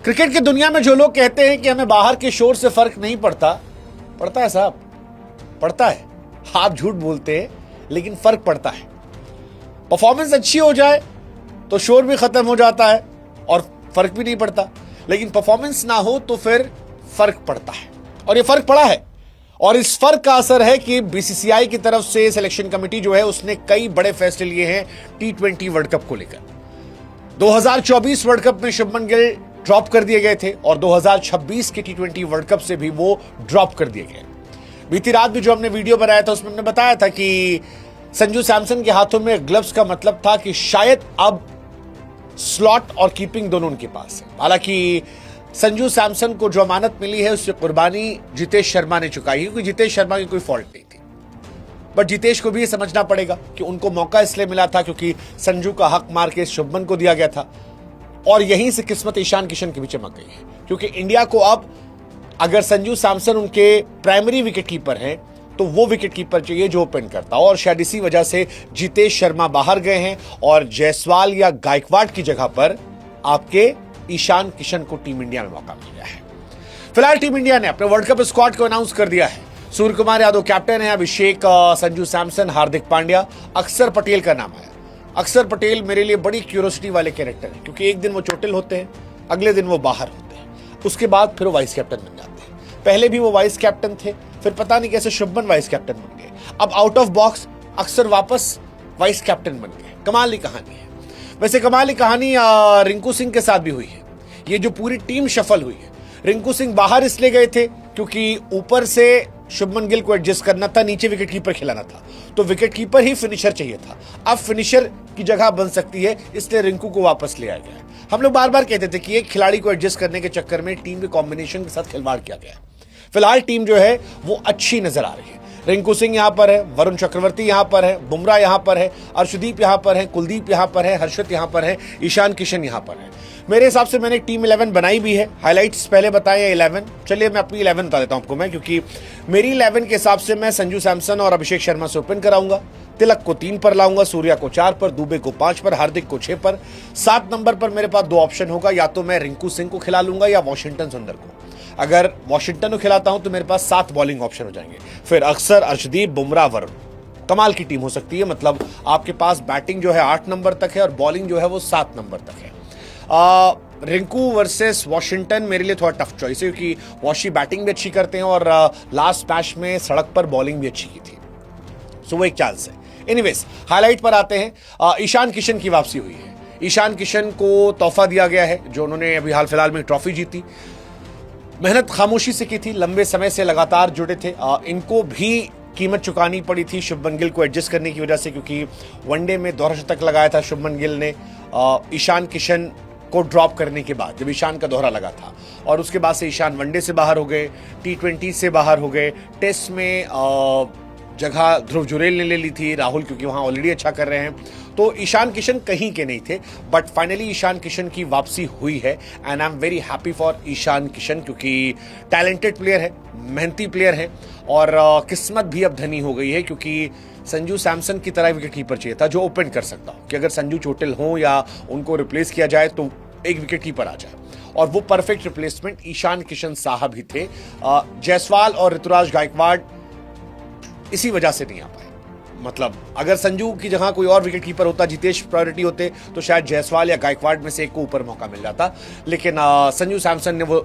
Cricket की दुनिया में जो लोग कहते हैं कि हमें बाहर के शोर से फर्क नहीं पड़ता, पड़ता है साहब, पड़ता है। आप झूठ बोलते हैं लेकिन फर्क पड़ता है। परफॉर्मेंस अच्छी हो जाए तो शोर भी खत्म हो जाता है और फर्क भी नहीं पड़ता, लेकिन परफॉर्मेंस ना हो तो फिर फर्क पड़ता है। और ये फर्क पड़ा है, और इस फर्क का असर है कि बीसीसीआई की तरफ से सिलेक्शन कमेटी जो है उसने कई बड़े फैसले लिए हैं T20 वर्ल्ड कप को लेकर। 2024 वर्ल्ड कप में शुभमन गिल ड्रॉप कर दिए गए थे और 2026 के T20 वर्ल्ड कप से भी वो ड्रॉप कर दिए गए। बीती रात भी जो हमने वीडियो बनाया था उसमें हमने बताया था कि संजू सैमसन के हाथों में ग्लव्स का मतलब था कि शायद अब स्लॉट और कीपिंग दोनों उनके पास है। हालांकि संजू सैमसन को जो अमानत मिली है उससे कुर्बानी जितेश शर्मा ने चुकाई है, क्योंकि जितेश शर्मा की कोई फॉल्ट नहीं थी। बट जितेश को भी ये समझना पड़ेगा कि उनको मौका इसलिए मिला था क्योंकि संजू का हक मार के शुभमन को दिया गया था, और यहीं से किस्मत ईशान किशन की भी चमक गई है। क्योंकि इंडिया को अब अगर संजू सैमसन उनके प्राइमरी विकेट कीपर हैं तो वो विकेट कीपर चाहिए जो ओपन करता, और शायद इसी वजह से जितेश शर्मा बाहर गए हैं और जायसवाल या गायकवाड़ की जगह पर आपके ईशान किशन को टीम इंडिया में मौका मिल गया है। फिलहाल टीम इंडिया ने अपने वर्ल्ड कप स्क्वाड को अनाउंस कर दिया है। सूर्य कुमार यादव कैप्टन है, अभिषेक, संजू सैमसन, हार्दिक पांड्या, अक्षर पटेल का नाम है। अक्षर पटेल मेरे लिए बड़ी क्यूरियोसिटी वाले कैरेक्टर है, क्योंकि एक दिन वो चोटिल होते हैं, अगले दिन वो बाहर होते हैं, उसके बाद फिर वो वाइस कैप्टन बन जाते हैं। पहले भी वो वाइस कैप्टन थे, फिर पता नहीं कैसे शुभमन वाइस कैप्टन बन गए, अब आउट ऑफ बॉक्स अक्सर वापस वाइस कैप्टन बन गए। कमाल की कहानी है। वैसे कमाल की कहानी रिंकू सिंह के साथ भी हुई है। ये जो पूरी टीम शफल हुई है, रिंकू सिंह बाहर इसलिए गए थे क्योंकि ऊपर से शुभमन गिल को एडजस्ट करना था, नीचे विकेट कीपर खिलाना था, तो विकेट कीपर ही फिनिशर चाहिए था। अब फिनिशर की जगह बन सकती है, इसलिए रिंकू को वापस ले आया गया। हम लोग बार बार कहते थे कि एक खिलाड़ी को एडजस्ट करने के चक्कर में टीम के कॉम्बिनेशन के साथ खिलवाड़ किया गया। फिलहाल टीम जो है वो अच्छी नजर आ रही है। रिंकू सिंह यहां पर है, वरुण चक्रवर्ती यहां पर है, बुमराह यहां पर है, अर्शदीप यहां पर है, कुलदीप यहां पर है, हर्षित यहां पर है, ईशान किशन यहां पर है। मेरे हिसाब से मैंने टीम 11 बनाई भी है। हाइलाइट्स पहले बताए 11, चलिए मैं अपनी 11 बता देता हूं आपको मैं, क्योंकि मेरी 11 के हिसाब से मैं संजू सैमसन और अभिषेक शर्मा से ओपन कराऊंगा, तिलक को 3 पर लाऊंगा, सूर्या को 4 पर, दुबे को 5 पर, हार्दिक को 6 पर। 7 नंबर पर मेरे पास 2 ऑप्शन होगा, या तो मैं रिंकू सिंह को खिला लूंगा या वॉशिंगटन सुंदर को। अगर वॉशिंगटन को खिलाता हूं तो मेरे पास 7 बॉलिंग ऑप्शन हो जाएंगे, फिर अक्सर, अर्शदीप, बुमराह, वरुण। कमाल की टीम हो सकती है। मतलब आपके पास बैटिंग जो है 8 नंबर तक है और बॉलिंग जो है वो 7 नंबर तक है। रिंकू वर्सेस वॉशिंगटन मेरे लिए थोड़ा टफ चॉइस है, क्योंकि वॉशी बैटिंग भी अच्छी करते हैं और लास्ट मैच में सड़क पर बॉलिंग भी अच्छी की थी, सो वो एक चांस है। एनीवेज हाईलाइट पर आते हैं। ईशान किशन की वापसी हुई है। ईशान किशन को तोहफा दिया गया है, जो उन्होंने अभी हाल फिलहाल में ट्रॉफी जीती। मेहनत खामोशी से की थी, लंबे समय से लगातार जुड़े थे। इनको भी कीमत चुकानी पड़ी थी शुभमन गिल को एडजस्ट करने की वजह से, क्योंकि वनडे में दोहरा शतक लगाया था शुभमन गिल ने ईशान किशन को ड्रॉप करने के बाद, जब ईशान का दोहरा लगा था, और उसके बाद से ईशान वनडे से बाहर हो गए, T20 से बाहर हो गए। टेस्ट में जगह ध्रुव जुरेल ने ले ली थी, राहुल क्योंकि वहां ऑलरेडी अच्छा कर रहे हैं, तो ईशान किशन कहीं के नहीं थे। बट फाइनली ईशान किशन की वापसी हुई है and I am very happy for Ishan Kishan, क्योंकि टैलेंटेड प्लेयर है, मेहनती प्लेयर है, और किस्मत भी अब धनी हो गई है, क्योंकि संजू सैमसन की तरह विकेट कीपर चाहिए था जो ओपन कर सकता हो, कि अगर संजू चोटिल हो या उनको रिप्लेस किया जाए तो एक विकेट कीपर आ जाए, और वो परफेक्ट रिप्लेसमेंट ईशान किशन साहब ही थे। जायसवाल और ऋतुराज गायकवाड़ इसी वजह से नहीं आ पाए। मतलब अगर संजू की जगह कोई और विकेट कीपर होता, जितेश प्रायोरिटी होते, तो शायद जायसवाल या गायकवाड़ में से एक को ऊपर मौका मिल जाता, लेकिन संजू सैमसन ने वो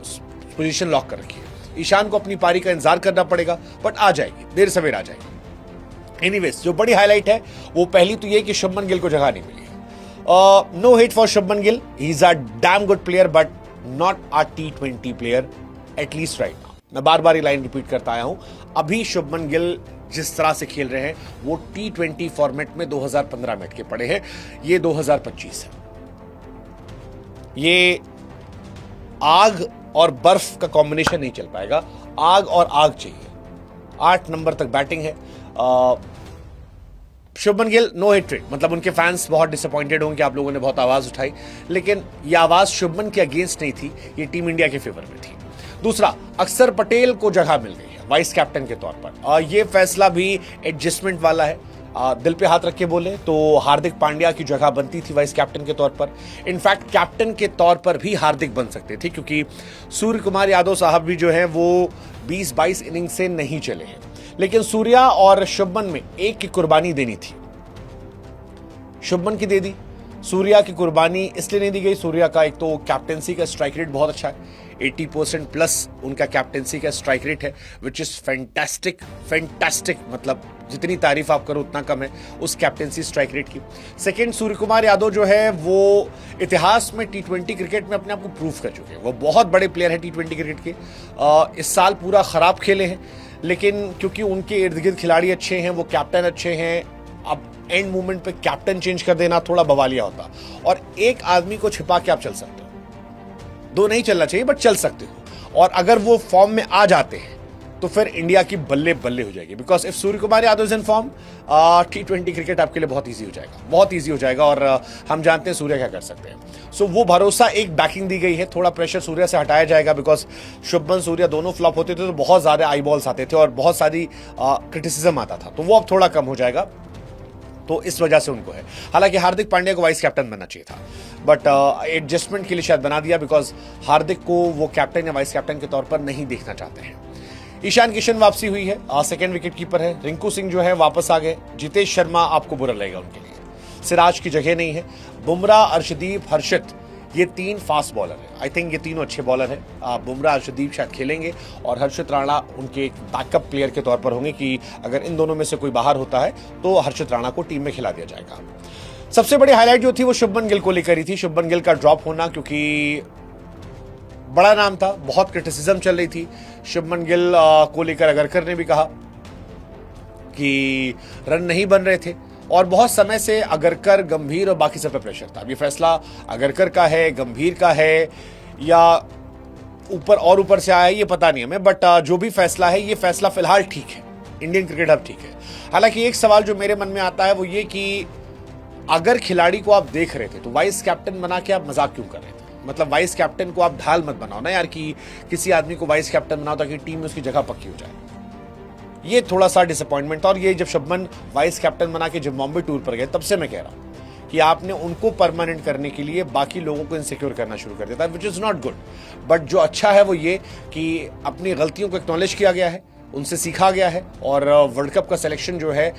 पोजीशन लॉक कर रखी है। ईशान को अपनी पारी का इंतजार करना पड़ेगा, बट आ जाएगी, देर सवेर आ जाएगी। एनीवेज जो बड़ी हाईलाइट है वो पहली तो ये कि शुभमन गिल को जगह नहीं मिली है। No hit for Shubman Gill, he is a damn good player but not a T20 player at least right now. मैं बार बार ये लाइन रिपीट करता आया हूं, अभी शुभमन गिल जिस तरह से खेल रहे हैं वो T20 फॉर्मेट में 2015 में अटके पड़े हैं, ये 2025 है। ये आग और बर्फ का कॉम्बिनेशन नहीं चल पाएगा, आग और आग चाहिए। 8 नंबर तक बैटिंग है। Shubman Gill no hit rate, मतलब उनके फैंस बहुत डिसअपॉइंटेड होंगे, आप लोगों ने बहुत आवाज उठाई, लेकिन यह आवाज शुभमन के अगेंस्ट नहीं थी, ये टीम इंडिया के फेवर में थी। दूसरा, अक्षर पटेल को जगह मिल गई है वाइस कैप्टन के तौर पर, और ये फैसला भी एडजस्टमेंट वाला है। दिल पे हाथ रख के बोले तो हार्दिक पांड्या की जगह बनती थी वाइस कैप्टन के तौर पर। इनफैक्ट कैप्टन के तौर पर भी हार्दिक बन सकते थे, क्योंकि सूर्य कुमार यादव साहब भी जो है वो 20-22 इनिंग से नहीं चले हैं। लेकिन सूर्या और शुभमन में एक की कुर्बानी देनी थी, शुभमन की दे दी। सूर्या की कुर्बानी इसलिए नहीं दी गई, सूर्या का एक तो कैप्टेंसी का स्ट्राइक रेट बहुत अच्छा है, 80% प्लस उनका कैप्टेंसी का स्ट्राइक रेट है, विच इज फैंटास्टिक। फैंटास्टिक मतलब जितनी तारीफ आप करो उतना कम है उस कैप्टेंसी स्ट्राइक रेट की। सेकंड, सूर्य कुमार यादव जो है वो इतिहास में T20 क्रिकेट में अपने आप को प्रूव कर चुके हैं। वो बहुत बड़े प्लेयर है T20 क्रिकेट के। इस साल पूरा खराब खेले हैं, लेकिन क्योंकि उनके इर्द गिर्द खिलाड़ी अच्छे हैं, वो कैप्टन अच्छे हैं, अब एंड मोमेंट पे कैप्टन चेंज कर देना थोड़ा बवालिया होता। और एक आदमी को छिपा के आप चल सकते हो, दो नहीं चलना चाहिए बट चल सकते हो। और अगर वो फॉर्म में आ जाते हैं तो फिर इंडिया की बल्ले बल्ले हो जाएगी। Because if Surya Kumar Yadav is in form, T20 cricket आपके लिए बहुत ईजी हो जाएगा, बहुत ईजी हो जाएगा। और हम जानते हैं सूर्य क्या कर सकते हैं। सो वो भरोसा, एक बैकिंग दी गई है, थोड़ा प्रेशर सूर्य से हटाया जाएगा। बिकॉज शुभमन सूर्य दोनों फ्लॉप होते थे तो बहुत ज्यादा आई बॉल्स आते थे और बहुत सारी क्रिटिसिज्म आता था, तो वो अब थोड़ा कम हो जाएगा। तो इस वजह से उनको है। हालांकि हार्दिक पांड्या को वाइस कैप्टन बनना चाहिए था, बट एडजस्टमेंट के लिए शायद बना दिया, बिकॉज हार्दिक को वो कैप्टन या वाइस कैप्टन के तौर पर नहीं देखना चाहते हैं। ईशान किशन वापसी हुई है, सेकंड विकेट कीपर है। रिंकू सिंह जो है वापस आ गए। जितेश शर्मा आपको बुरा लगेगा उनके लिए, सिराज की जगह नहीं है। बुमराह, अर्शदीप, हर्षित, ये तीन फास्ट बॉलर है। आई थिंक ये तीनों अच्छे बॉलर हैं। बुमराह, अर्शदीप शायद खेलेंगे और हर्षित राणा उनके एक बैकअप प्लेयर के तौर पर होंगे कि अगर इन दोनों में से कोई बाहर होता है तो हर्षित राणा को टीम में खिला दिया जाएगा। सबसे बड़ी हाईलाइट जो थी वो शुभमन गिल को लेकर ही थी। शुभमन गिल का ड्रॉप होना, क्योंकि बड़ा नाम था, बहुत क्रिटिसिज्म चल रही थी। शुभमन गिल को लेकर अगरकर ने भी कहा कि रन नहीं बन रहे थे और बहुत समय से अगरकर, गंभीर और बाकी सब पे प्रेशर था। अब ये फैसला अगरकर का है, गंभीर का है या ऊपर से आया है ये पता नहीं हमें, बट जो भी फैसला है ये फैसला फिलहाल ठीक है। इंडियन क्रिकेट अब ठीक है। हालांकि एक सवाल जो मेरे मन में आता है वो ये कि अगर खिलाड़ी को आप देख रहे थे तो वाइस कैप्टन बना के आप मजाक क्यों कर रहे थे? मतलब वाइस कैप्टन को आप ढाल मत बनाओ ना यार, कि किसी आदमी को वाइस कैप्टन बनाओ ताकि टीम में उसकी जगह पक्की हो जाए। ये थोड़ा सा डिसअपॉइंटमेंट था। और ये जब शुभमन वाइस कैप्टन बना के जब बॉम्बे टूर पर गए तब से मैं कह रहा हूं कि आपने उनको परमानेंट करने के लिए बाकी लोगों को इनसिक्योर करना शुरू कर दिया था, which is not good. But जो अच्छा है वो ये कि अपनी गलतियों को एक्नॉलेज किया गया है, उनसे सीखा गया है और वर्ल्ड कप का सिलेक्शन जो है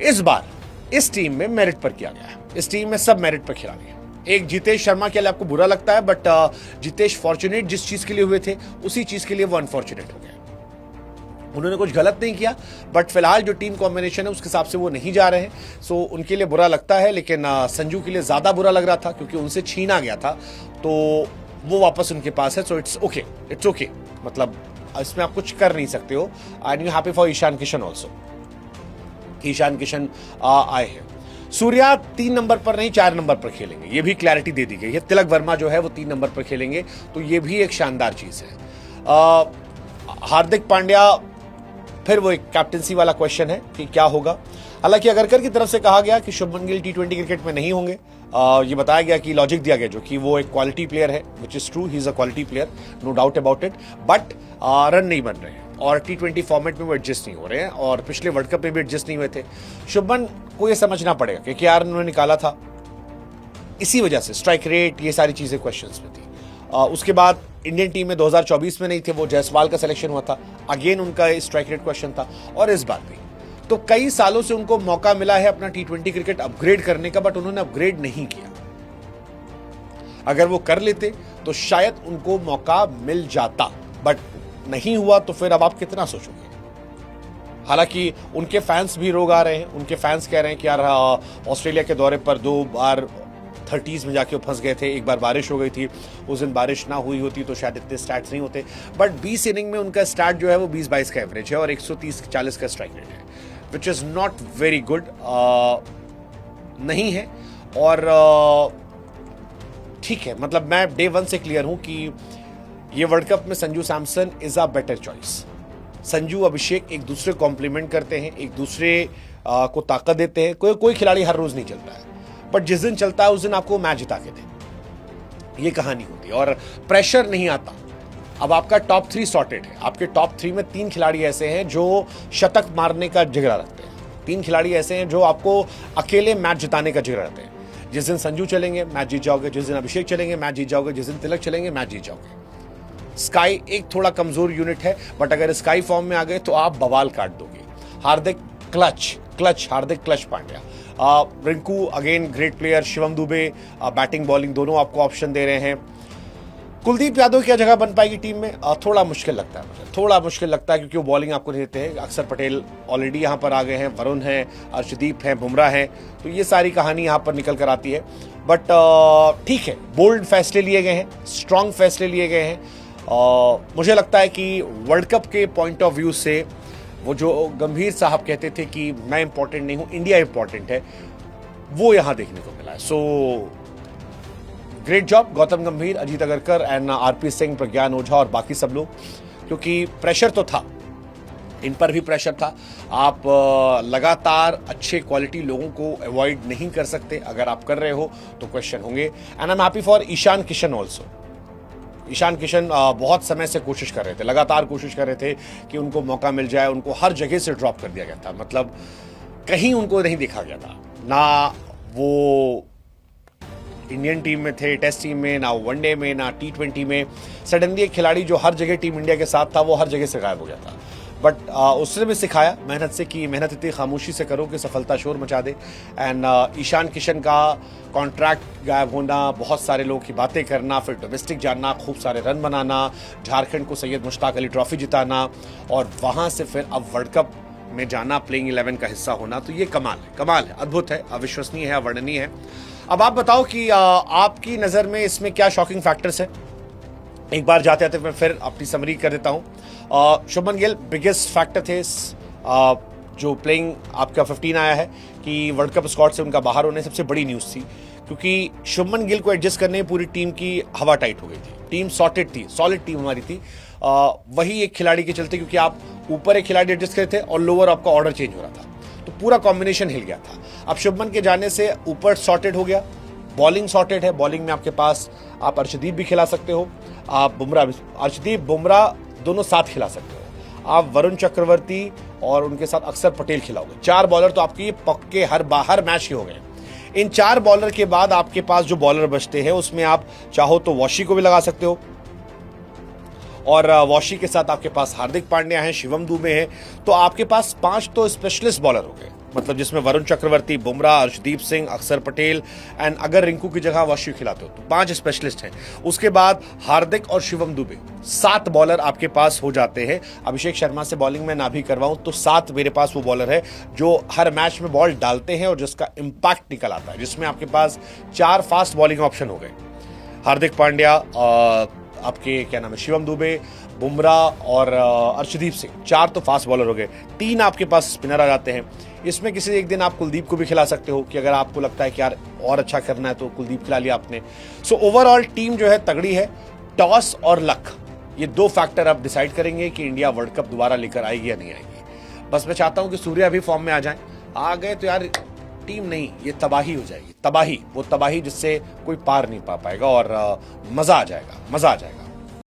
इस बार इस टीम में मेरिट पर किया गया है। इस टीम में सब मेरिट पर खिलाड़ी हैं। एक जितेश शर्मा के लिए आपको बुरा लगता है, बट जितेश फॉर्चुनेट जिस चीज के लिए हुए थे उसी चीज के लिए वो अनफॉर्चुनेट हो गए। उन्होंने कुछ गलत नहीं किया, बट फिलहाल जो टीम कॉम्बिनेशन है उसके हिसाब से वो नहीं जा रहे हैं। सो उनके लिए बुरा लगता है, लेकिन संजू के लिए ज्यादा बुरा लग रहा था क्योंकि उनसे छीना गया था, तो वो वापस उनके पास है। So it's okay, it's okay. मतलब इसमें आप कुछ कर नहीं सकते हो। And you happy for Ishan Kishan also. Ishan Kishan आए हैं। सूर्या 3 नंबर पर नहीं 4 नंबर पर खेलेंगे, ये भी क्लैरिटी दे दी गई है। तिलक वर्मा जो है वो 3 नंबर पर खेलेंगे, तो ये भी एक शानदार चीज है। हार्दिक पांड्या, फिर वो एक कैप्टेंसी वाला क्वेश्चन है कि क्या होगा। हालांकि अगरकर की तरफ से कहा गया कि शुभमन गिल T20 क्रिकेट में नहीं होंगे। ये बताया गया कि लॉजिक दिया गया जो कि वो एक क्वालिटी प्लेयर है, which is true, he is a quality player, no doubt about it, but run नहीं बन रहे हैं और T20 फॉर्मेट में वो एडजस्ट नहीं हो रहे हैं और पिछले वर्ल्ड कप में भी एडजस्ट नहीं हुए थे। शुभमन को ये समझना पड़ेगा कि क्या उन्होंने निकाला था, इसी वजह से स्ट्राइक रेट, ये सारी चीजें क्वेश्चंस में थी। उसके बाद इंडियन टीम में 2024 में नहीं थे, वो जायसवाल का सिलेक्शन हुआ था, अगेन उनका स्ट्राइक रेट क्वेश्चन था और इस बार भी। तो कई सालों से उनको मौका मिला है अपना T20 क्रिकेट अपग्रेड करने का, बट उन्होंने अपग्रेड नहीं किया। अगर वो कर लेते तो शायद उनको मौका मिल जाता, बट नहीं हुआ, तो फिर अब आप कितना सोचोगे। हालांकि उनके फैंस भी रोग आ रहे हैं, उनके फैंस कह रहे हैं कि यार ऑस्ट्रेलिया के दौरे पर 2 बार 30s में जाके वो फंस गए थे, एक बार बारिश हो गई थी, उस दिन बारिश ना हुई होती तो शायद इतने स्टैट्स नहीं होते। बट 20 इनिंग में उनका स्टार्ट जो है वो 20-22 का एवरेज है और 130-40 का स्ट्राइक रेट है, which is not very good नहीं है। और ठीक है, मतलब मैं डे 1 से क्लियर हूं कि ये वर्ल्ड कप में Sanju Samson is a better choice. Sanju, Abhishek एक दूसरे कॉम्प्लीमेंट करते हैं, एक दूसरे को ताकत देते हैं। कोई खिलाड़ी हर रोज नहीं चलता है, बट जिस दिन चलता है उस दिन आपको मैच जिता के दे, ये कहानी होती है और प्रेशर नहीं आता। अब आपका टॉप 3 सॉर्टेड है, आपके टॉप 3 में 3 खिलाड़ी ऐसे हैं जो शतक मारने का जिगरा रखते हैं, 3 खिलाड़ी ऐसे हैं जो आपको अकेले मैच जिताने का जिक्र रहते हैं। जिस दिन संजू चलेंगे मैच जीत जाओगे, जिस दिन अभिषेक चलेंगे मैच जीत जाओगे, जिस दिन तिलक चलेंगे मैच जीत जाओगे। स्काई एक थोड़ा कमजोर यूनिट है, बट अगर स्काई फॉर्म में आ गए तो आप बवाल काट दोगे। Hardik Hardik clutch Pandya, Rinku again great player, Shivam Dube batting bowling दोनों आपको ऑप्शन दे रहे हैं। कुलदीप यादव क्या जगह बन पाएगी टीम में, थोड़ा मुश्किल लगता है मुझे, थोड़ा मुश्किल लगता है क्योंकि वो बॉलिंग आपको नहीं देते हैं। अक्षर पटेल ऑलरेडी यहाँ पर आ गए हैं, वरुण है, अर्शदीप हैं, बुमराह हैं, तो ये सारी कहानी यहाँ पर निकल कर आती है। बट ठीक है, बोल्ड फैसले लिए गए हैं, स्ट्रांग फैसले लिए गए हैं। मुझे लगता है कि वर्ल्ड कप के पॉइंट ऑफ व्यू से वो जो गंभीर साहब कहते थे कि मैं इंपॉर्टेंट नहीं हूं, इंडिया इंपॉर्टेंट है, वो यहां देखने को मिला है। सो ग्रेट जॉब गौतम गंभीर, अजीत अगरकर एंड आरपी सिंह, प्रज्ञान ओझा और बाकी सब लोग, क्योंकि प्रेशर तो था, इन पर भी प्रेशर था। आप लगातार अच्छे क्वालिटी लोगों को अवॉइड नहीं कर सकते, अगर आप कर रहे हो तो क्वेश्चन होंगे। And I am happy for Ishan Kishan also. Ishan Kishan बहुत समय से कोशिश कर रहे थे, लगातार कोशिश कर रहे थे कि उनको मौका मिल जाए, उनको हर जगह से ड्रॉप कर दिया गया था, मतलब कहीं उनको नहीं देखा गया था, ना वो इंडियन टीम में थे, टेस्ट टीम में, ना वनडे में, ना T20 में। सडनली एक खिलाड़ी जो हर जगह टीम इंडिया के साथ था वो हर जगह से गायब हो गया था। बट उसने भी सिखाया मेहनत से कि मेहनत इतनी खामोशी से करो कि सफलता शोर मचा दे। एंड ईशान किशन का कॉन्ट्रैक्ट गायब होना, बहुत सारे लोगों की बातें करना, फिर डोमेस्टिक जाना, खूब सारे रन बनाना, झारखंड को सैयद मुश्ताक अली ट्रॉफी जिताना और वहां से फिर अब वर्ल्ड कप में जाना, प्लेइंग 11 का हिस्सा होना, तो ये कमाल है, अद्भुत है, अविश्वसनीय है, अवर्णनीय है। अब आप बताओ कि आपकी नज़र में इसमें क्या शॉकिंग फैक्टर्स है। एक बार जाते आते मैं फिर अपनी समरी कर देता हूँ। शुभमन गिल बिगेस्ट फैक्टर थे, जो प्लेइंग आपका 15 आया है कि वर्ल्ड कप स्क्वाड से उनका बाहर होने सबसे बड़ी न्यूज़ थी, क्योंकि शुभमन गिल को एडजस्ट करने पूरी टीम की हवा टाइट हो गई थी, टीम सॉर्टेड थी, सॉलिड टीम हमारी थी। वही एक खिलाड़ी के चलते, क्योंकि आप ऊपर एक खिलाड़ी एडजस्ट करे थे और लोअर आपका ऑर्डर चेंज हो रहा था, तो पूरा कॉम्बिनेशन हिल गया था। अब शुभमन के जाने से ऊपर सॉर्टेड हो गया, बॉलिंग सॉर्टेड है, बॉलिंग में आपके पास आप अर्शदीप भी खिला सकते हो, आप बुमराह भी, अर्शदीप बुमराह दोनों साथ खिला सकते हो, आप वरुण चक्रवर्ती और उनके साथ अक्षर पटेल खिलाओगे। 4 बॉलर तो आपके पक्के हर मैच के हो गए। इन 4 बॉलर के बाद आपके पास जो बॉलर बचते हैं उसमें आप चाहो तो वॉशी को भी लगा सकते हो, और वॉशी के साथ आपके पास हार्दिक पांड्या है, शिवम दुबे है, तो आपके पास 5 तो स्पेशलिस्ट बॉलर हो गए, मतलब जिसमें वरुण चक्रवर्ती, बुमराह, अर्शदीप सिंह, अक्षर पटेल एंड अगर रिंकू की जगह वॉशी खिलाते हो तो 5 स्पेशलिस्ट हैं। उसके बाद हार्दिक और शिवम दुबे, 7 बॉलर आपके पास हो जाते हैं। अभिषेक शर्मा से बॉलिंग में ना भी करवाऊं तो 7 मेरे पास वो बॉलर है जो हर मैच में बॉल डालते हैं और जिसका इंपैक्ट निकल आता है, जिसमें आपके पास 4 फास्ट बॉलिंग ऑप्शन हो गए। हार्दिक पांड्या, आपके क्या नाम है, शिवम दुबे, बुमराह और अर्शदीप सिंह, 4 तो फास्ट बॉलर हो गए, 3 आपके पास स्पिनर आ जाते हैं। इसमें किसी एक दिन आप कुलदीप को भी खिला सकते हो कि अगर आपको लगता है कि यार और अच्छा करना है तो कुलदीप खिला लिया आपने। सो ओवरऑल टीम जो है तगड़ी है। टॉस और लक, ये 2 फैक्टर आप डिसाइड करेंगे कि इंडिया वर्ल्ड कप दोबारा लेकर आएगी या नहीं आएगी। बस मैं चाहता हूं कि सूर्या भी फॉर्म में आ जाए, आ गए तो यार टीम नहीं, ये तबाही हो जाएगी, तबाही, वो तबाही जिससे कोई पार नहीं पा पाएगा और मजा आ जाएगा।